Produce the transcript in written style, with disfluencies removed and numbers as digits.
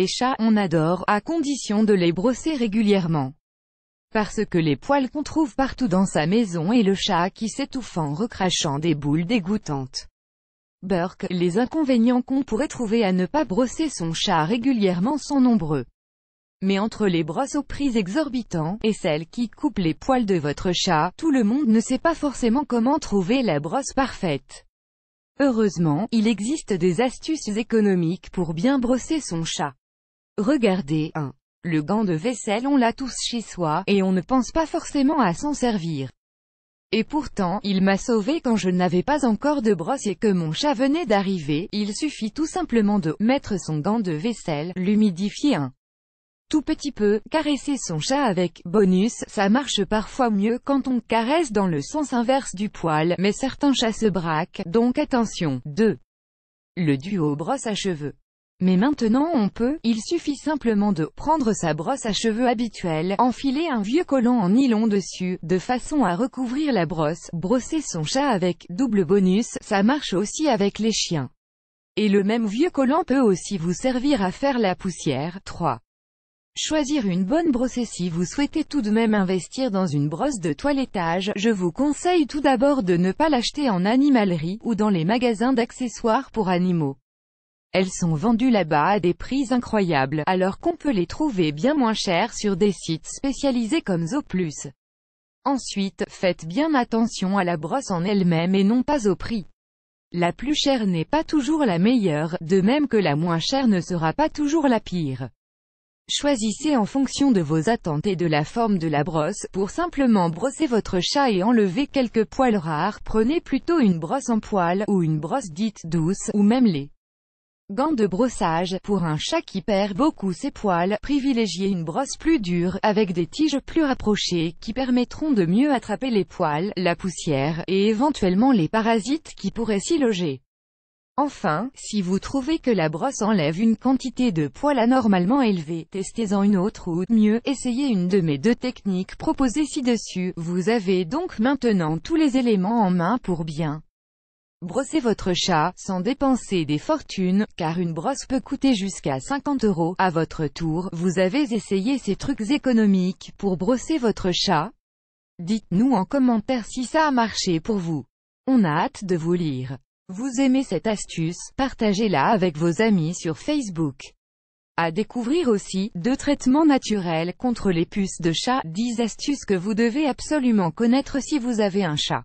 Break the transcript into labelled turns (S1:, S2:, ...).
S1: chats, on adore, à condition de les brosser régulièrement. Parce que les poils qu'on trouve partout dans sa maison et le chat qui s'étouffe en recrachant des boules dégoûtantes. Burke, les inconvénients qu'on pourrait trouver à ne pas brosser son chat régulièrement sont nombreux. Mais entre les brosses aux prix exorbitants, et celles qui coupent les poils de votre chat, tout le monde ne sait pas forcément comment trouver la brosse parfaite. Heureusement, il existe des astuces économiques pour bien brosser son chat. Regardez, 1. Le gant de vaisselle, on l'a tous chez soi, et on ne pense pas forcément à s'en servir. Et pourtant, il m'a sauvé quand je n'avais pas encore de brosse et que mon chat venait d'arriver. Il suffit tout simplement de mettre son gant de vaisselle, l'humidifier un tout petit peu, caresser son chat avec. Bonus, ça marche parfois mieux quand on caresse dans le sens inverse du poil, mais certains chats se braquent, donc attention. 2. Le duo brosse à cheveux. Mais maintenant il suffit simplement de prendre sa brosse à cheveux habituelle, enfiler un vieux collant en nylon dessus, de façon à recouvrir la brosse, brosser son chat avec. Double bonus, ça marche aussi avec les chiens. Et le même vieux collant peut aussi vous servir à faire la poussière. 3. Choisir une bonne brosse. Et si vous souhaitez tout de même investir dans une brosse de toilettage, je vous conseille tout d'abord de ne pas l'acheter en animalerie, ou dans les magasins d'accessoires pour animaux. Elles sont vendues là-bas à des prix incroyables, alors qu'on peut les trouver bien moins chères sur des sites spécialisés comme Zooplus. Ensuite, faites bien attention à la brosse en elle-même et non pas au prix. La plus chère n'est pas toujours la meilleure, de même que la moins chère ne sera pas toujours la pire. Choisissez en fonction de vos attentes et de la forme de la brosse. Pour simplement brosser votre chat et enlever quelques poils rares, prenez plutôt une brosse en poils, ou une brosse dite douce, ou même les gants de brossage. Pour un chat qui perd beaucoup ses poils, privilégiez une brosse plus dure, avec des tiges plus rapprochées, qui permettront de mieux attraper les poils, la poussière, et éventuellement les parasites qui pourraient s'y loger. Enfin, si vous trouvez que la brosse enlève une quantité de poils anormalement élevée, testez-en une autre ou, mieux, essayez une de mes 2 techniques proposées ci-dessus. Vous avez donc maintenant tous les éléments en main pour bien brosser votre chat, sans dépenser des fortunes, car une brosse peut coûter jusqu'à 50 €. À votre tour, vous avez essayé ces trucs économiques pour brosser votre chat? Dites-nous en commentaire si ça a marché pour vous. On a hâte de vous lire. Vous aimez cette astuce? Partagez-la avec vos amis sur Facebook. À découvrir aussi, 2 traitements naturels contre les puces de chat, 10 astuces que vous devez absolument connaître si vous avez un chat.